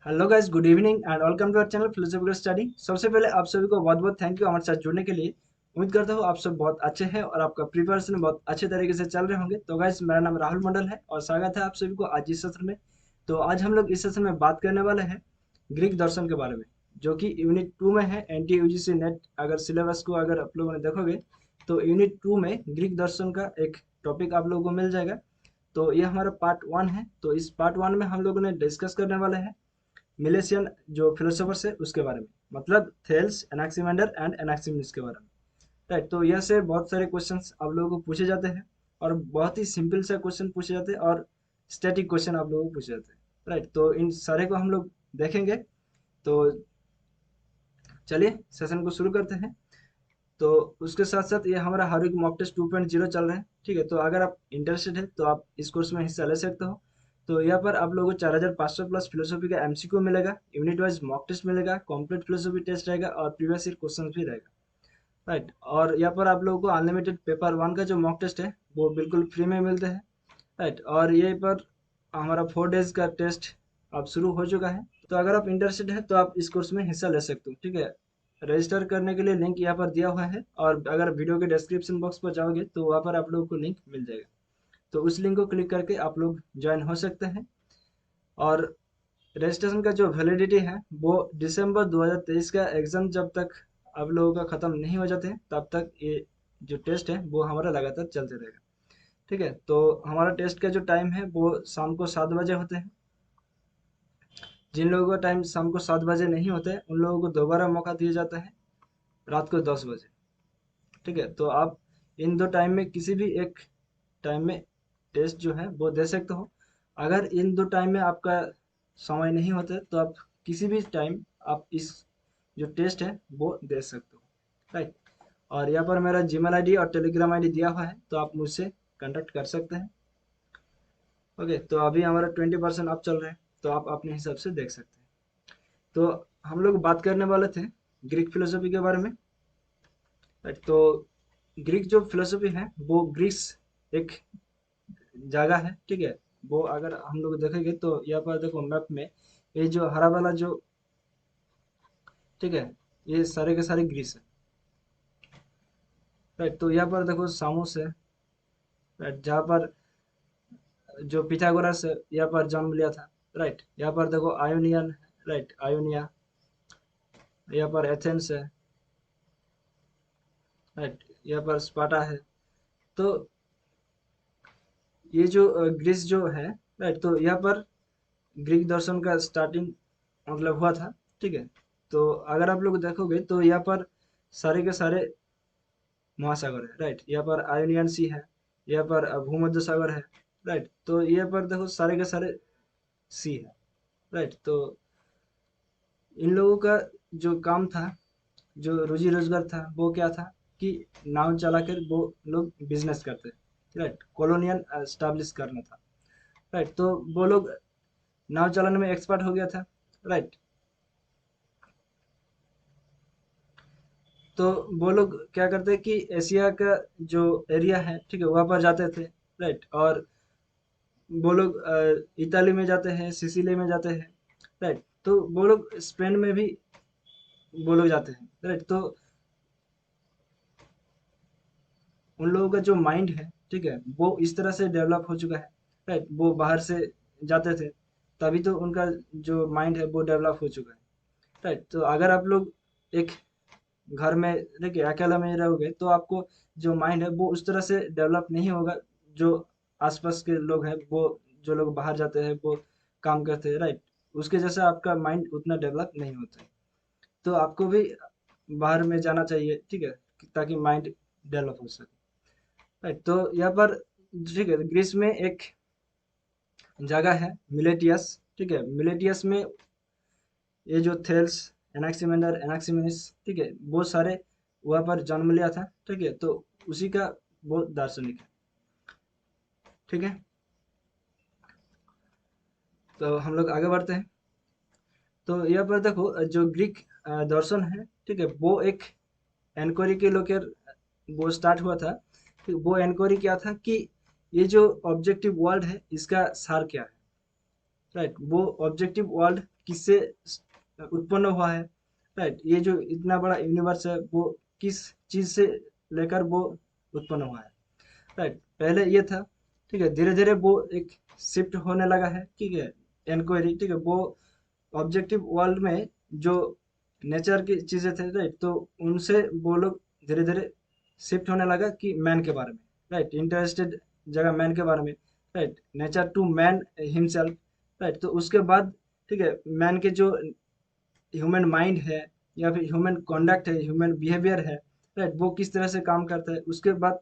Hello guys, good evening and welcome to our channel philosophical study. सबसे पहले आप सभी को बहुत बहुत थैंक यू हमारे साथ जुड़ने के लिए। उम्मीद करता हूँ आप सब बहुत अच्छे हैं और आपका प्रिपरेशन बहुत अच्छे तरीके से चल रहे होंगे। तो गाइस, मेरा नाम राहुल मंडल है और स्वागत है आप सभी को आज इस सत्र में। तो आज हम लोग इस सेशन में बात करने वाले हैं ग्रीक दर्शन के बारे में, जो कि यूनिट 2 में है। एनटी यूजीसी नेट अगर सिलेबस को अगर आप लोगों ने देखोगे तो यूनिट 2 में ग्रीक दर्शन का एक टॉपिक आप लोगों को मिल जाएगा। तो ये हमारा पार्ट 1 है। तो इस पार्ट 1 में हम लोगों ने डिस्कस करने वाले हैं मिलेशियन जो फिलोसोफर्स है उसके बारे में, मतलब थेल्स, एनाक्सिमेंडर एंड एनाक्सिमिनस के बारे में। राइट, तो यह से बहुत सारे क्वेश्चंस आप लोगों को पूछे जाते हैं और बहुत ही सिंपल से क्वेश्चन पूछे जाते हैं और स्टैटिक क्वेश्चन आप लोगों को पूछे जाते हैं। राइट, तो इन सारे को हम लोग देखेंगे। तो चलिए सेशन को शुरू करते हैं। तो उसके साथ साथ ये हमारा हर वीक मॉक टेस्ट 2.0 चल रहा है। ठीक है, तो अगर आप इंटरेस्टेड है तो आप इस कोर्स में हिस्सा ले सकते हो। तो यहाँ पर आप लोगों को 4500 प्लस फिलोसॉफी का एमसीक्यू मिलेगा, यूनिट वाइज मॉक टेस्ट मिलेगा, कंप्लीट फिलोसॉफी टेस्ट रहेगा और प्रीवियस ईयर क्वेश्चन भी रहेगा। राइट, और यहाँ पर आप लोगों को अनलिमिटेड पेपर 1 का जो मॉक टेस्ट है वो बिल्कुल फ्री में मिलते हैं। राइट, और ये पर हमारा 4 डेज का टेस्ट अब शुरू हो चुका है। तो अगर आप इंटरेस्टेड है तो आप इस कोर्स में हिस्सा ले सकते हो। ठीक है, रजिस्टर करने के लिए लिंक यहाँ पर दिया हुआ है और अगर वीडियो के डिस्क्रिप्शन बॉक्स पर जाओगे तो वहाँ पर आप लोगों को लिंक मिल जाएगा। तो उस लिंक को क्लिक करके आप लोग ज्वाइन हो सकते हैं। और रजिस्ट्रेशन का जो वैलिडिटी है वो दिसंबर 2023 का एग्ज़ाम जब तक आप लोगों का ख़त्म नहीं हो जाते हैं तब तक ये जो टेस्ट है वो हमारा लगातार चलते रहेगा। ठीक है, तो हमारा टेस्ट का जो टाइम है वो शाम को 7 बजे होते हैं। जिन लोगों का टाइम शाम को 7 बजे नहीं होता है उन लोगों को दोबारा मौका दिया जाता है रात को 10 बजे। ठीक है, तो आप इन दो टाइम में किसी भी एक टाइम में टेस्ट जो है वो दे सकते हो। अगर इन दो टाइम में आपका समय नहीं होता है तो आप किसी भी टाइम आप इस जो टेस्ट है वो दे सकते हो। राइट, और यहाँ पर मेरा जीमेल आईडी और टेलीग्राम आईडी दिया हुआ है तो आप मुझसे कांटेक्ट कर सकते हैं। ओके, तो अभी हमारा 20% अप चल रहा है, तो आप अपने हिसाब से देख सकते हैं। तो हम लोग बात करने वाले थे ग्रीक फिलोसफी के बारे में। राइट, तो ग्रीक जो फिलोसफी है वो ग्रीस एक जगह है। ठीक है, वो अगर हम लोग देखेंगे तो यहाँ पर देखो मैप में ये जो हरा वाला जो, ठीक है, ये सारे के सारे ग्रीस है। राइट, तो यहाँ पर देखो सामोस है। राइट, जहाँ पर जो पिथागोरस है यहाँ पर जन्म लिया था। राइट, यहाँ पर देखो आयोनियन है। Right, Ionia. यहाँ पर एथेंस है। राइट, यहाँ पर स्पार्टा है। तो ये जो ग्रीस जो है, राइट, तो यहाँ पर ग्रीक दर्शन का स्टार्टिंग मतलब हुआ था। ठीक है, तो अगर आप लोग देखोगे तो यहाँ पर सारे के सारे महासागर है। राइट, यहाँ पर आयोनियन सी है, यहाँ पर भूमध्य सागर है। राइट, तो यहाँ पर देखो सारे के सारे सी है। राइट, तो इन लोगों का जो काम था, जो रोजी रोजगार था वो क्या था कि नाव चलाकर वो लोग बिजनेस करते। राइट, कॉलोनियल स्टैब्लिश करना था। राइट, तो वो लोग नाव चलाने में एक्सपर्ट हो गया था। राइट, तो वो लोग क्या करते हैं कि एशिया का जो एरिया है, ठीक है, वहाँ पर जाते थे। राइट, और वो लोग इताली में जाते हैं, सिसिली में जाते हैं। राइट, तो वो लोग स्पेन में भी वो लोग जाते हैं। राइट, तो उन लोगों का जो माइंड है, ठीक है, वो इस तरह से डेवलप हो चुका है। राइट, वो बाहर से जाते थे तभी तो उनका जो माइंड है वो डेवलप हो चुका है। राइट, तो अगर आप लोग एक घर में देखिए अकेला में रहोगे तो आपको जो माइंड है वो उस तरह से डेवलप नहीं होगा। जो आसपास के लोग हैं, वो जो लोग बाहर जाते हैं वो काम करते हैं। राइट, उसके जैसा आपका माइंड उतना डेवलप नहीं होता है। तो आपको भी बाहर में जाना चाहिए। ठीक है, ताकि माइंड डेवलप हो सके। राइट, तो यहाँ पर ठीक है ग्रीस में एक जगह है मिलेटियस। ठीक है, मिलेटियस में ये जो थेल्स, एनाक्सिमेंडर, एनाक्सिमेनिस, ठीक है, वो सारे वहाँ पर जन्म लिया था। ठीक है, तो उसी का वो दार्शनिक है। ठीक है, तो हम लोग आगे बढ़ते हैं। तो यहाँ पर देखो जो ग्रीक दर्शन है, ठीक है, वो एक एनक्वायरी के लेकर वो स्टार्ट हुआ था। ठीक, वो एनक्वायरी क्या था कि ये जो ऑब्जेक्टिव वर्ल्ड है इसका सार क्या है। राइट। वो ऑब्जेक्टिव वर्ल्ड किससे उत्पन्न हुआ है, राइट। ये जो इतना बड़ा यूनिवर्स है वो किस चीज से लेकर वो उत्पन्न हुआ है, राइट। पहले ये था, ठीक है। धीरे धीरे वो एक शिफ्ट होने लगा है, ठीक है। इंक्वायरी, ठीक है। वो ऑब्जेक्टिव वर्ल्ड में जो नेचर की चीजें थे, राइट, तो उनसे वो लोग धीरे धीरे शिफ्ट होने लगा कि मैन के बारे में, राइट। इंटरेस्टेड जगह मैन के बारे में, right. Nature to man himself, right. तो उसके बाद, ठीक है, मैन के जो ह्यूमन माइंड है या फिर ह्यूमन कॉन्डक्ट है, ह्यूमन बिहेवियर है, राइट, वो किस तरह से काम करता है, उसके बाद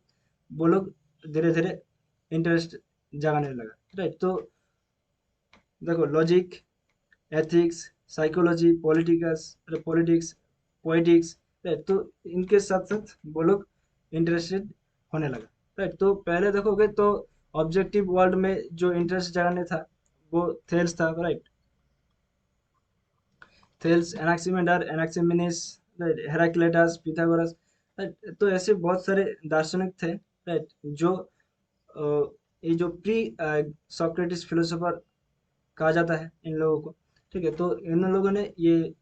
वो लोग धीरे धीरे इंटरेस्ट जगाने लगा, राइट। तो देखो, logic, ethics, psychology, politics, poetics, right, तो इनके साथ साथ वो लोग इंटरेस्टेड होने लगा, राइट। तो पहले देखोगे तो ऑब्जेक्टिव वर्ल्ड में जो इंटरेस्ट जगाने था वो थेल्स था, right. Thales, Anaximander, Anaximenes, right, Heraclitus, Pythagoras, right. तो ऐसे बहुत सारे दार्शनिक थे, राइट, जो अ, ये जो प्री सोक्रेटिस फिलोसोफर कहा जाता है इन लोगों को, ठीक है। तो इन लोगों ने ये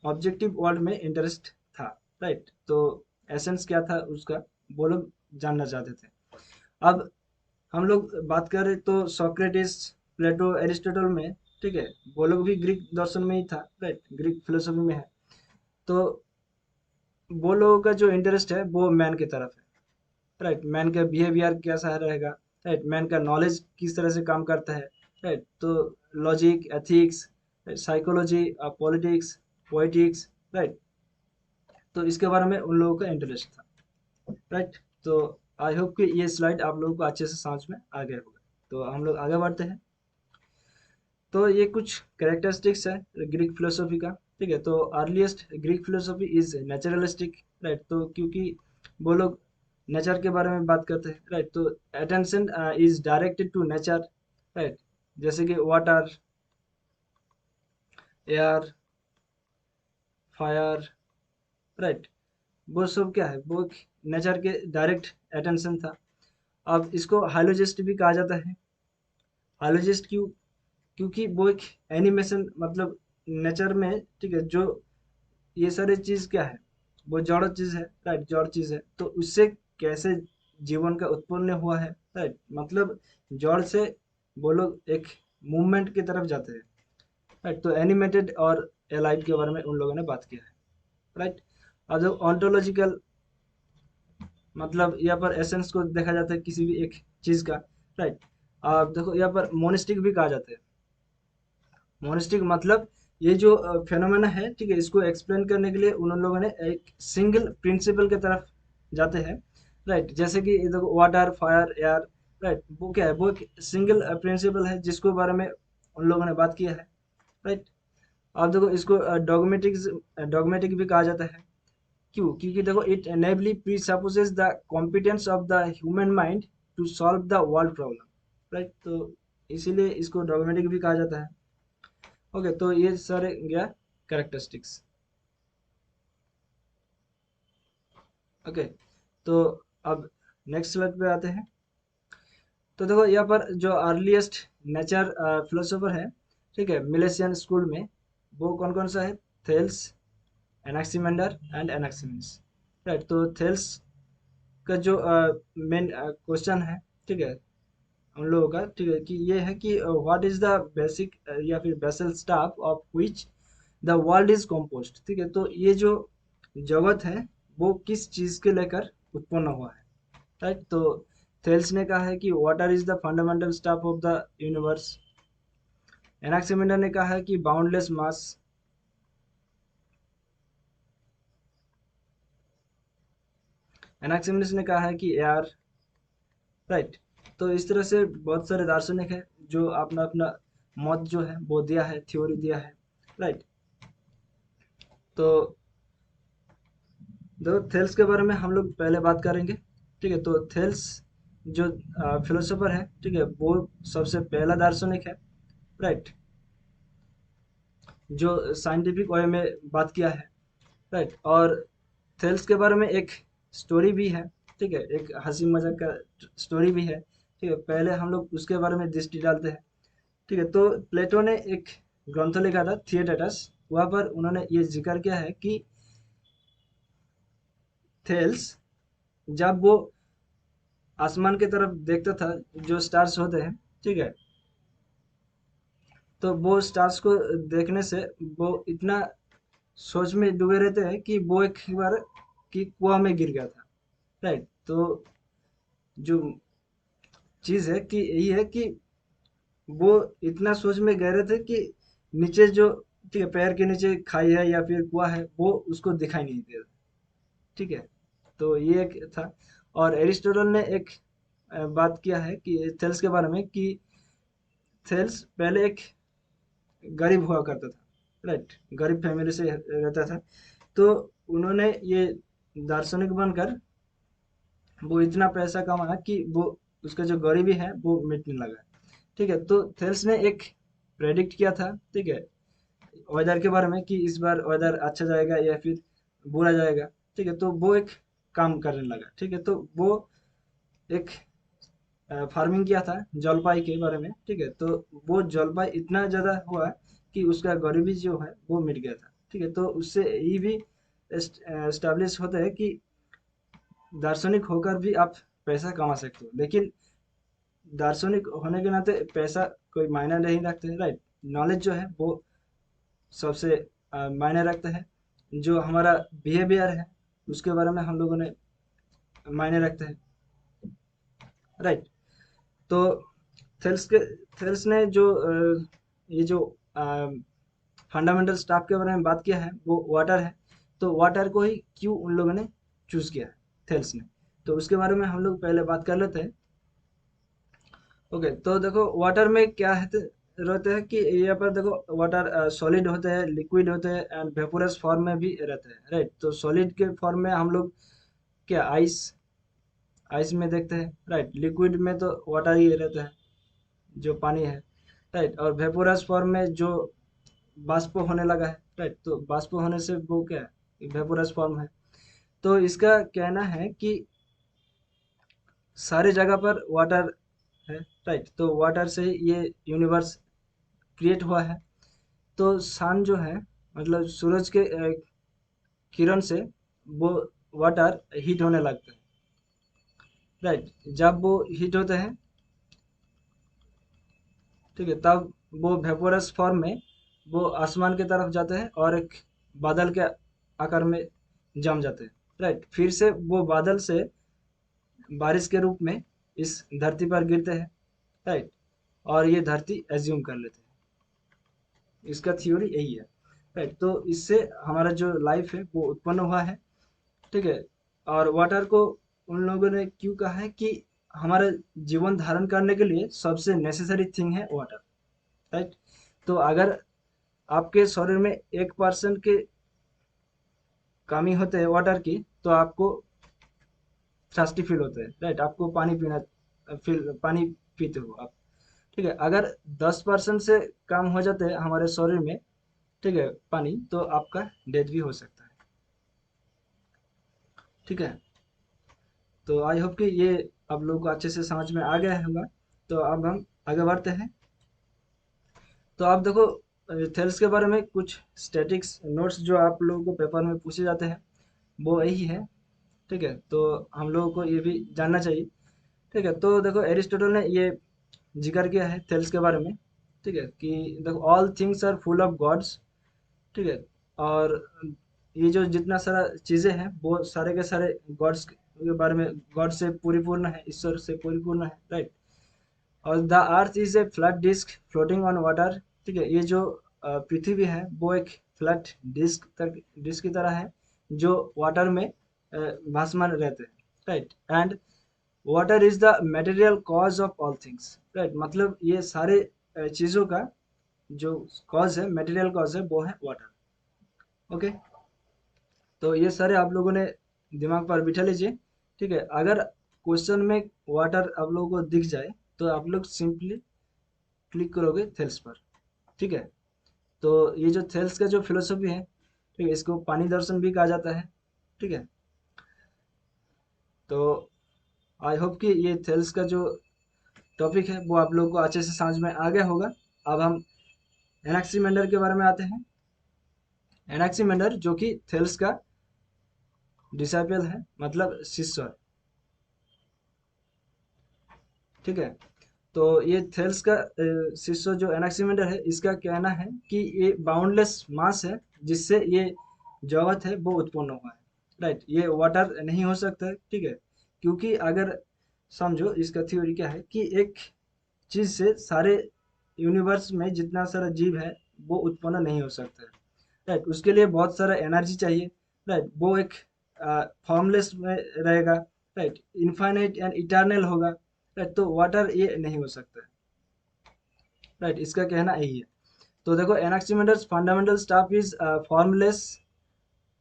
ऑब्जेक्टिव वर्ल्ड में इंटरेस्ट था, राइट। तो एसेंस क्या था उसका, वो लोग जानना चाहते थे। अब हम लोग बात करें तो सोक्रेटिस, प्लेटो, एरिस्टोटल में, ठीक है, वो लोग भी ग्रीक दर्शन में ही था, राइट, ग्रीक फिलोसफी में है। तो वो लोगों का जो इंटरेस्ट है वो मैन की तरफ है, राइट। मैन का बिहेवियर कैसा रहेगा, राइट। मैन का नॉलेज किस तरह से काम करता है, राइट। तो logic, ethics, psychology, politics, poetics, right. तो इसके बारे में उन लोगों का इंटरेस्ट था, राइट। तो आई होप कि ये स्लाइड आप लोगों को अच्छे से समझ में आ गया होगा। तो हम लोग आगे बढ़ते हैं। तो ये कुछ कैरेक्टरिस्टिक्स है ग्रीक फिलोसफी का, ठीक है। तो earliest Greek philosophy is naturalistic, right. तो क्योंकि वो लोग नेचर के बारे में बात करते हैं, राइट। तो attention is directed to nature, right. जैसे कि वाटर, एयर, फायर, राइट, वो सब क्या है, वो नेचर के डायरेक्ट अटेंशन था। अब इसको हाइलोजिस्ट भी कहा जाता है। हाइलोजिस्ट क्यों? क्योंकि वो एक एनिमेशन, मतलब नेचर में, ठीक है, जो ये सारी चीज क्या है, वो जड़ चीज है, राइट, जड़ चीज है। तो उससे कैसे जीवन का उत्पन्न हुआ है, राइट। मतलब जड़ से वो लोग एक मूवमेंट की तरफ जाते हैं, राइट। तो एनिमेटेड और एलाइव के बारे में उन लोगों ने बात किया है, राइट। और जो ऑन्टोलॉजिकल, मतलब यहाँ पर एसेंस को देखा जाता है किसी भी एक चीज का, राइट। अब देखो यहाँ पर मोनिस्टिक भी कहा जाता है। मोनिस्टिक मतलब ये जो फेनोमेना है, ठीक है, इसको एक्सप्लेन करने के लिए उन लोगों ने एक सिंगल प्रिंसिपल की तरफ जाते हैं, राइट। जैसे कि ये देखो, वाटर, फायर, एयर, राइट, वो क्या है, वो एक सिंगल प्रिंसिपल है जिसको बारे में उन लोगों ने बात किया है, राइट। अब देखो, इसको डॉगमेटिक भी कहा जाता है। क्यों? क्योंकि देखो, it naively presupposes the competence of the human mind to solve the world problem, right. तो इसीलिए इसको डॉगमेटिक भी कहा जाता है। ओके, तो ये सारे गया कैरेक्टरिस्टिक्स। ओके, तो अब नेक्स्ट स्लाइड पे आते हैं। तो देखो यहाँ पर जो अर्लीस्ट नेचर फिलोसोफर है, ठीक है, मिलेशियन स्कूल में, वो कौन कौन सा है? Thales, Anaximander and Anaximenes, right. तो थेल्स का जो मेन क्वेश्चन है, ठीक है, उन लोगों का, ठीक है, कि ये है कि व्हाट इज द बेसिक या फिर basal stuff of which the world is composed, ठीक है। तो ये जो जगत है वो किस चीज के लेकर उत्पन्न हुआ है, राइट। तो थेल्स ने कहा है कि water is the fundamental stuff of the universe. Anaximander ने कहा है कि बाउंडलेस मास। एनाक्सिमेंडर ने कहा है कि एयर, राइट। तो इस तरह से बहुत सारे दार्शनिक है जो अपना अपना मत जो है वो दिया है, थ्योरी दिया है, राइट। तो देखो, थेल्स के बारे में हम लोग पहले बात करेंगे, ठीक है। तो थेल्स जो फिलोसोफर है, ठीक है, वो सबसे पहला दार्शनिक है, राइट, जो साइंटिफिक वे में बात किया है, राइट। और थेल्स के बारे में एक स्टोरी भी है, ठीक है, एक हंसी मजाक का स्टोरी भी है, ठीक है। पहले हम लोग उसके बारे में दृष्टि डालते हैं, ठीक है। तो प्लेटो ने एक ग्रंथ लिखा था थिएटेटस, वहां पर उन्होंने ये जिक्र किया है कि थेल्स जब वो आसमान की तरफ देखता था, जो स्टार्स होते हैं, ठीक है, तो वो स्टार्स को देखने से वो इतना सोच में डूबे रहते हैं कि वो एक बार कि कुआं में गिर गया था। राइट। तो जो चीज है कि यही है कि वो इतना सोच में गहरे थे कि नीचे जो, ठीक है, पैर के नीचे खाई है या फिर कुआं है, वो उसको दिखाई नहीं दे रहा। ठीक है। तो ये एक था। और एरिस्टोटल ने एक बात किया है कि थेल्स के बारे में कि थेल्स पहले एक गरीब हुआ करता था। राइट। गरीब फैमिली से रहता था। तो उन्होंने ये दार्शनिक बनकर वो इतना पैसा कमाया कि वो उसका जो गरीबी है वो मिटने लगा। ठीक है। तो थेल्स ने एक प्रेडिक्ट किया था, ठीक है, वेदर के बारे में कि इस बार वेदर अच्छा जाएगा या फिर बुरा जाएगा। ठीक है। तो वो एक काम करने लगा। ठीक है। तो वो एक फार्मिंग किया था जलपाई के बारे में। ठीक है। तो वो जलपाई इतना ज़्यादा हुआ कि उसका गरीबी जो है वो मिट गया था। ठीक है। तो उससे ये भी एस्टेब्लिश होता है कि दार्शनिक होकर भी आप पैसा कमा सकते हो, लेकिन दार्शनिक होने के नाते पैसा कोई मायने नहीं रखते। राइट। नॉलेज जो है वो सबसे मायने रखता है। जो हमारा बिहेवियर है उसके बारे में हम लोगों ने मायने रखते हैं। राइट। तो थेल्स के थेल्स ने जो ये जो फंडामेंटल स्टाफ के बारे में बात किया है वो वाटर है। तो वाटर को ही क्यों उन लोगों ने चूज किया है, थेल्स ने, तो उसके बारे में हम लोग पहले बात कर लेते हैं। ओके। तो देखो वाटर में क्या है, रहते हैं कि यहाँ पर देखो वाटर सॉलिड होते हैं, लिक्विड होते हैं एंड वेपोरस फॉर्म में भी रहते हैं। राइट। तो सॉलिड के फॉर्म में हम लोग क्या आइस, आइस में देखते हैं। राइट। लिक्विड में तो वाटर ही रहता है, जो पानी है। राइट। और वेपोरस फॉर्म में जो बाष्प होने लगा है। राइट। तो बाष्प होने से वो क्या है, वेपोरस फॉर्म है। तो इसका कहना है कि सारे जगह पर वाटर है। राइट। तो वाटर से ही ये यूनिवर्स क्रिएट हुआ है। तो सन जो है, मतलब सूरज के किरण से वो वाटर हीट होने लगता है। राइट। जब वो हीट होते हैं, ठीक है, तब वो वेपोरस फॉर्म में वो आसमान की तरफ जाते हैं और एक बादल के आकार में जम जाते हैं। राइट। फिर से वो बादल से बारिश के रूप में इस धरती पर गिरते हैं। राइट। और ये धरती एज्यूम कर लेते हैं। इसका थ्योरी यही है। राइट। तो इससे हमारा जो लाइफ है वो उत्पन्न हुआ है। ठीक है। और वाटर को उन लोगों ने क्यों कहा है कि हमारा जीवन धारण करने के लिए सबसे नेसेसरी थिंग है वाटर। राइट। तो अगर आपके शरीर में 1% के कमी होते हैं वाटर की, तो आपको थर्स्टी फील होता है। राइट। आपको पानी पीना, फील पानी पीते हो आप। ठीक है। अगर 10% से कम हो जाते हैं हमारे शरीर में, ठीक है, पानी, तो आपका डेथ भी हो सकता है। ठीक है। तो आई होप कि ये आप लोगों को अच्छे से समझ में आ गया होगा। तो अब हम आगे बढ़ते हैं। तो आप देखो थेल्स के बारे में कुछ स्टैटिक्स नोट्स जो आप लोगों को पेपर में पूछे जाते हैं वो यही है। ठीक है। तो हम लोगों को ये भी जानना चाहिए। ठीक है। तो देखो एरिस्टोटल ने ये जिक्र किया है थेल्स के बारे में। ठीक है। कि देखो all things are full of gods. ठीक है। और ये जो जितना सारा चीज़ें हैं वो सारे के सारे गॉड्स के बारे में, गॉड से परिपूर्ण है, ईश्वर से परिपूर्ण है। राइट। और the earth is a flat disc floating on water. ठीक है। ये जो पृथ्वी है वो एक फ्लैट डिस्क की तरह है जो वाटर में भासमान रहते हैं। Right. And water is the material cause of all things. Right. मतलब ये सारे चीज़ों का जो कॉज है, मटेरियल कॉज है, वो है वाटर। ओके। तो ये सारे आप लोगों ने दिमाग पर बिठा लीजिए। ठीक है। अगर क्वेश्चन में वाटर आप लोगों को दिख जाए तो आप लोग सिंपली क्लिक करोगे थेल्स पर। ठीक है। तो ये जो थेल्स का जो फिलोसफी है, ठीक है, इसको पानी दर्शन भी कहा जाता है। ठीक है। तो आई होप कि ये थेल्स का जो टॉपिक है वो आप लोगों को अच्छे से समझ में आ गया होगा। अब हम एनाक्सीमेंडर के बारे में आते हैं। एनाक्सीमेंडर जो कि थेल्स का डिसाइपल है, मतलब शिष्य है। ठीक है, तो ये थेल्स का शिष्य जो एनाक्सीमेंडर है, इसका कहना है कि ये बाउंडलेस मास है जिससे ये जगत है वो उत्पन्न हुआ है। राइट, ये वाटर नहीं हो सकता है। ठीक है, क्योंकि अगर समझो इसका थ्योरी क्या है कि एक चीज से सारे यूनिवर्स में जितना सारा जीव है वो उत्पन्न नहीं हो सकता है। राइट, उसके लिए बहुत सारा एनर्जी चाहिए। राइट, वो एक फॉर्मलेस में रहेगा। राइट, इनफाइनाइट एंड इटर्नल होगा। राइट, तो वाटर ये नहीं हो सकता है। राइट, इसका कहना यही है। तो देखो, Anaximander's fundamental stuff is formless,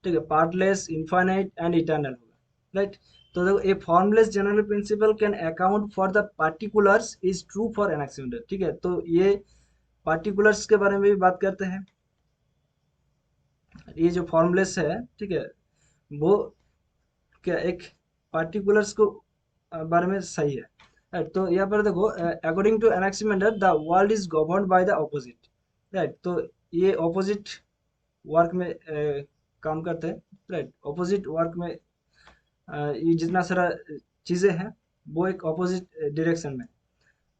ठीक है, पार्टलेस, इनफाइनाइट एंड इटर्नल होगा। राइट, तो देखो, a formless general principle can account for the particulars is true for Anaximander. ठीक है, तो ये पार्टिकुलर्स के बारे में भी बात करते हैं। ये जो फॉर्मलेस है, ठीक है, वो क्या एक पार्टिकुलर्स को बारे में सही है। राइट, तो यहाँ पर देखो, according to Anaximander the world is governed by the opposite. Right, तो ये ऑपोजिट वर्क में काम करते हैं। राइट, ऑपोजिट वर्क में ये जितना सारा चीज़ें हैं वो एक ऑपोजिट डायरेक्शन में।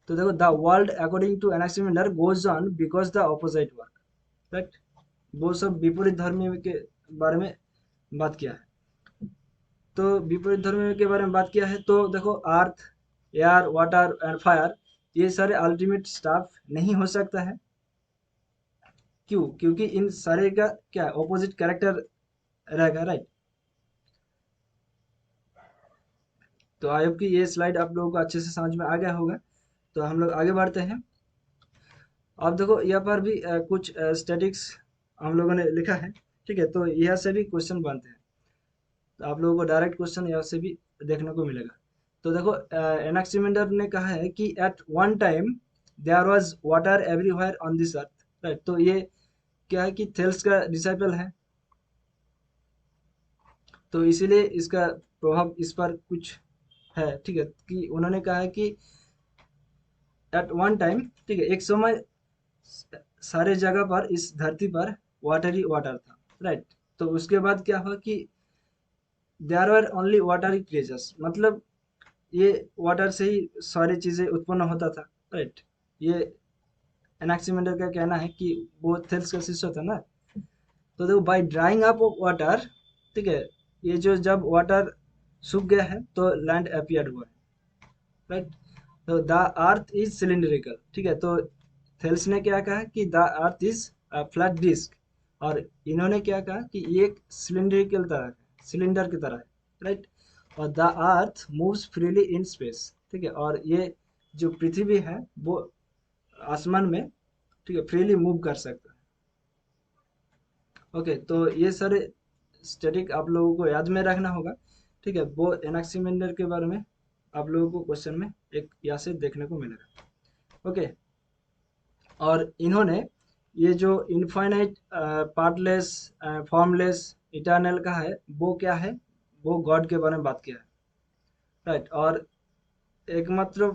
तो देखो, the world according to Anaximander goes on because the opposite work. Right, वो सब विपरीत धर्मी के बारे में बात किया है। तो विपरीत धर्म के बारे में बात किया है, तो देखो, अर्थ, एयर, वाटर एंड फायर, ये सारे अल्टीमेट स्टाफ नहीं हो सकता है। क्यों? क्योंकि इन सारे का क्या ऑपोजिट कैरेक्टर रहेगा। राइट, तो आई होप कि ये स्लाइड आप लोगों को अच्छे से समझ में आ गया होगा। तो हम लोग आगे बढ़ते हैं। अब देखो, यहाँ पर भी कुछ स्टैटिक्स हम लोगों ने लिखा है। ठीक है, तो यहाँ से भी क्वेश्चन बनते हैं। तो आप लोगों को डायरेक्ट क्वेश्चन यहाँ से भी देखने को मिलेगा। तो देखो, एनाक्सीमेंडर ने कहा है कि at one time there was water everywhere on this earth. Right, तो ये क्या है कि थेल्स का डिसाइपल है, तो इसीलिए इसका प्रभाव इस पर कुछ है। ठीक है, कि उन्होंने कहा है कि एट वन टाइम, ठीक है, एक समय सारे जगह पर इस धरती पर वाटर ही वाटर था। राइट, तो उसके बाद क्या हुआ कि there are only watery creatures, मतलब ये वाटर से ही सारी चीजें उत्पन्न होता था। राइट, ये एनाक्सीमेंडर का कहना है कि वो थेल्स का शिष्य था ना। तो देखो, बाय ड्राइंग अप वाटर, ठीक है, ये जो जब वाटर सूख गया है तो लैंड अपीयर हुआ है। राइट, तो द अर्थ इज सिलिंड्रिकल। ठीक है, तो थेल्स ने क्या कहा कि the earth is flat disc, और इन्होंने क्या कहा कि ये एक सिलिंड्रिकल तरह है, सिलेंडर की तरह है। राइट, और the earth moves freely in space. ठीक है, और ये जो पृथ्वी है वो आसमान में, ठीक है, फ्रीली मूव कर सकता है। ओके, तो ये सारे स्टैटिक आप लोगों को याद में रखना होगा। ठीक है, वो एनाक्सीमेंडर के बारे में आप लोगों को क्वेश्चन में एक यहाँ से देखने को मिलेगा। ओके, और इन्होंने ये जो इनफाइनाइट, पार्टलेस, फॉर्मलेस, इटर्नल का है, वो क्या है, वो गॉड के बारे में बात किया है। राइट, और एकमात्र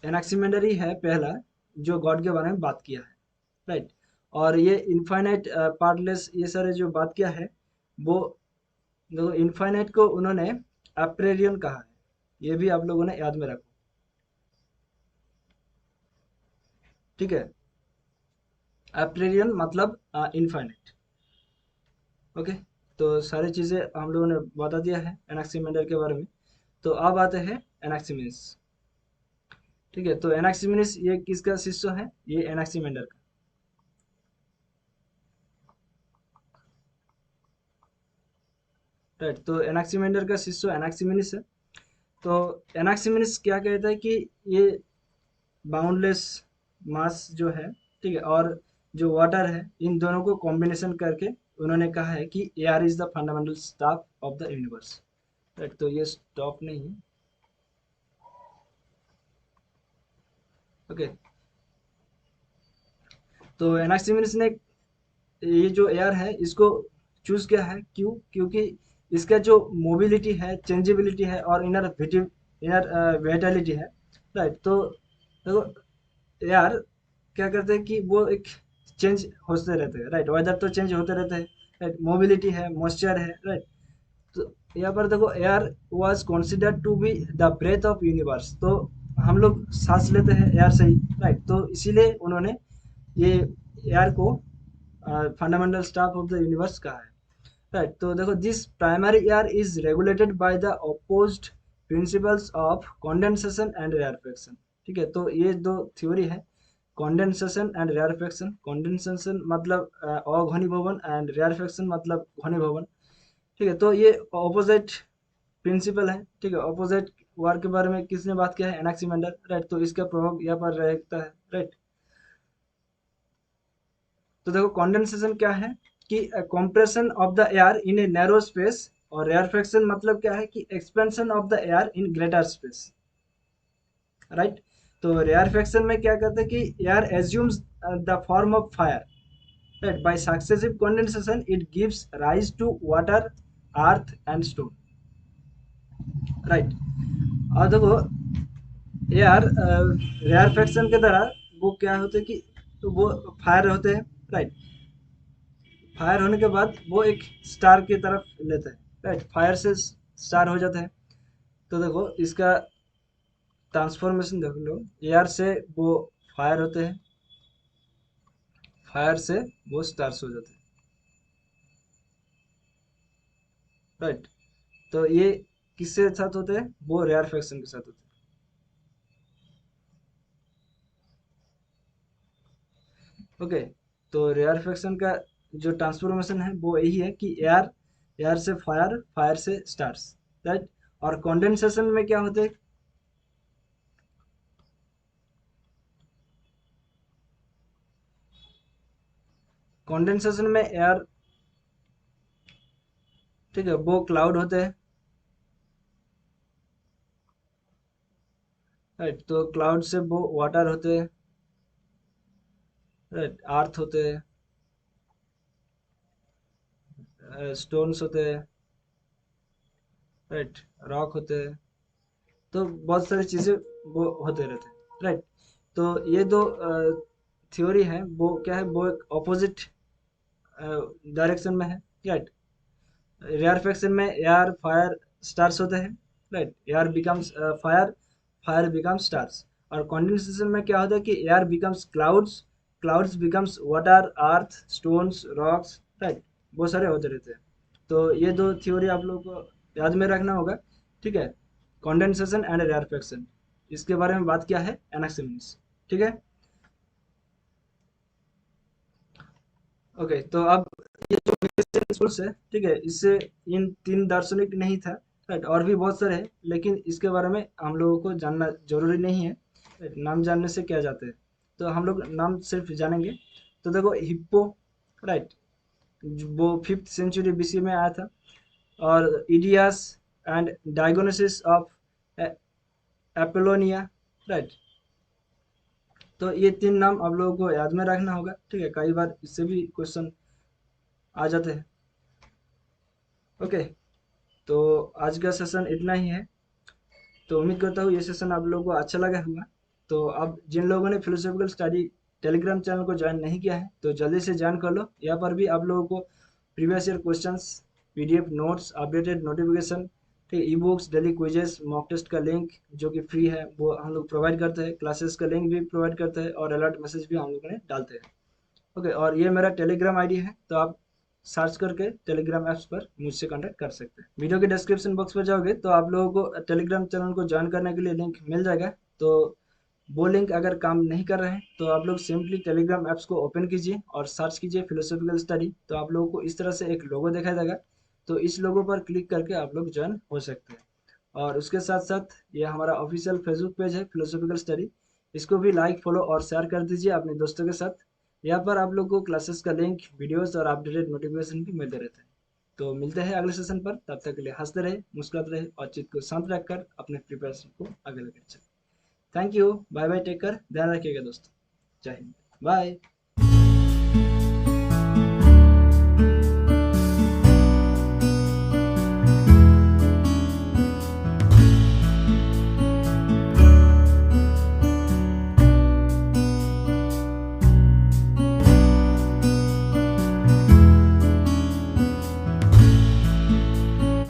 एनाक्सीमेंडर ही है पहला जो गॉड के बारे में बात किया है। राइट, और ये इनफाइनाइट, पार्टलेस, ये सारे जो बात किया है वो, देखो, इनफाइनाइट को उन्होंने अप्रेरियन कहा है। ये भी आप लोगों ने याद में रखो। ठीक है, अप्रेरियन मतलब इनफाइनाइट। ओके, तो सारी चीज़ें हम लोगों ने बता दिया है एनाक्सीमेंडर के बारे में। तो अब आते हैं एनाक्सीमेनिस। ठीक है, तो एनाक्सीमेनिस ये किसका शिष्य है? ये एनाक्सीमेंडर का। राइट, तो एनाक्सीमेंडर का शिष्य एनाक्सीमेनिस है। तो एनाक्सीमेनिस क्या कहता है कि ये बाउंडलेस मास जो है, ठीक है, और जो वाटर है, इन दोनों को कॉम्बिनेशन करके उन्होंने कहा है कि air is the fundamental stuff of the universe. Right, तो ये स्टॉप नहीं है। ओके, तो एनाक्सीमेनिस ने ये जो एयर है इसको चूज किया है। क्यों? क्योंकि इसका जो मोबिलिटी है, चेंजेबिलिटी है, और इनर वेटालिटी है। राइट, तो देखो, एयर क्या करते हैं कि वो एक चेंज होते रहते हैं, राइट। वेदर तो चेंज होते रहते हैं, राइट। मोबिलिटी है, मॉइस्चर है, राइट। तो यहाँ पर देखो air was considered to be the breath of universe, तो हम लोग सांस लेते हैं एयर से ही, राइट। तो इसीलिए उन्होंने ये एयर को fundamental stuff of the universe कहा है, राइट। तो देखो this primary air is regulated by the opposed principles of condensation and rarefaction. ठीक है, तो ये दो थ्योरी है, कंडेंसेशन एंड रेयरफेक्शन। कंडेंसेशन मतलब अघनीभवन एंड रेयरफेक्शन मतलब घनीभवन। ठीक है, तो ये ऑपोजिट प्रिंसिपल है। ठीक है, ऑपोजिट वर्क के बारे में किसने बात किया है? एनाक्सीमेंडर, राइट। तो इसका प्रभाव यहाँ पर रहता है, राइट। तो देखो कंडेंसेशन क्या है कि compression of the air in a narrow space, और रेयरफेक्शन मतलब क्या है कि expansion of the air in greater space, right. तो रेयरफेक्शन में क्या कहते हैं कि air assumes the form of fire, right? By successive condensation it gives rise to water, earth and stone, right? और देखो यार रेयरफेक्शन के द्वारा वो क्या होते हैं कि तो वो फायर होते हैं, राइट। फायर होने के बाद वो एक स्टार की तरफ लेते हैं, राइट। फायर से स्टार हो जाते हैं। तो देखो इसका ट्रांसफॉर्मेशन देख लो, एयर से वो फायर होते हैं, फायर से वो स्टार्स हो जाते हैं, राइट। तो ये किसके साथ होते हैं? वो रेयरफेक्शन के साथ होते हैं। ओके, तो रेयरफेक्शन का जो ट्रांसफॉर्मेशन है वो यही है कि एयर, एयर से फायर, फायर से स्टार्स, राइट। और कंडेंसेशन में क्या होते हैं? कंडेंसेशन में एयर, ठीक है, वो क्लाउड होते हैं, राइट। तो क्लाउड से वो वाटर होते हैं, राइट। अर्थ होते हैं, स्टोन्स होते हैं, राइट। रॉक होते हैं। तो बहुत सारी चीज़ें वो होते रहते हैं, राइट। तो ये दो थ्योरी है, वो क्या है, वो एक ऑपोजिट डायरेक्शन में है, राइट। रेयरफेक्शन में एयर फायर स्टार्स होते हैं, right. Air becomes fire, fire becomes stars. और कंडेंसेशन में क्या होता है कि air becomes clouds, clouds becomes water, earth, stones, rocks, right. बहुत सारे होते रहते हैं। तो ये दो थ्योरी आप लोगों को याद में रखना होगा, ठीक है। कंडेंसेशन एंड रेयरफेक्शन, इसके बारे में बात किया है एनाक्सिमेंस, ठीक है। ओके, तो अब ये जो सोर्स है, ठीक है, इससे इन तीन दार्शनिक नहीं था, राइट। और भी बहुत सारे हैं, लेकिन इसके बारे में हम लोगों को जानना जरूरी नहीं है, राइट। नाम जानने से क्या जाते हैं, तो हम लोग नाम सिर्फ जानेंगे। तो देखो हिप्पो, राइट, वो 5th सेंचुरी बीसी में आया था। और इडियास एंड डायगोनोसिस ऑफ एपोलोनिया, राइट। तो ये तीन नाम आप लोगों को याद में रखना होगा, ठीक है। कई बार इससे भी क्वेश्चन आ जाते हैं। ओके, तो आज का सेशन इतना ही है। तो उम्मीद करता हूँ ये सेशन आप लोगों को अच्छा लगा होगा। तो अब जिन लोगों ने फिलोसॉफिकल स्टडी टेलीग्राम चैनल को ज्वाइन नहीं किया है तो जल्दी से ज्वाइन कर लो। यहाँ पर भी आप लोगों को previous year questions, PDF notes, updated notification, ठीक, e books, daily quizzes, mock test का लिंक जो कि फ्री है वो हम लोग प्रोवाइड करते हैं, क्लासेस का लिंक भी प्रोवाइड करते हैं, और अलर्ट मैसेज भी हम लोगों ने डालते हैं। ओके, और ये मेरा टेलीग्राम आईडी है, तो आप सर्च करके टेलीग्राम ऐप्स पर मुझसे कांटेक्ट कर सकते हैं। वीडियो के डिस्क्रिप्शन बॉक्स पर जाओगे तो आप लोगों को टेलीग्राम चैनल को ज्वाइन करने के लिए लिंक मिल जाएगा। तो वो लिंक अगर काम नहीं कर रहे हैं तो आप लोग सिंपली टेलीग्राम ऐप्स को ओपन कीजिए और सर्च कीजिए फिलोसॉफिकल स्टडी, तो आप लोगों को इस तरह से एक लोगो दिखाई देगा। तो इस लोगो पर क्लिक करके आप लोग ज्वाइन हो सकते हैं। और उसके साथ साथ ये हमारा ऑफिशियल फेसबुक पेज है फिलोसॉफिकल स्टडी, इसको भी लाइक, फॉलो और शेयर कर दीजिए अपने दोस्तों के साथ। यहाँ पर आप लोग को क्लासेस का लिंक, वीडियोस और अपडेटेड नोटिफिकेशन भी मिलते रहते हैं। तो मिलते हैं अगले सेशन पर, तब तक के लिए हंसते रहे, मुस्कुराते रहे और चित्त को शांत रखकर अपने प्रिपरेशन को आगे लेकर चलें। Thank you, bye bye, take care, ध्यान रखिएगा दोस्तों। जय हिंद, बाय।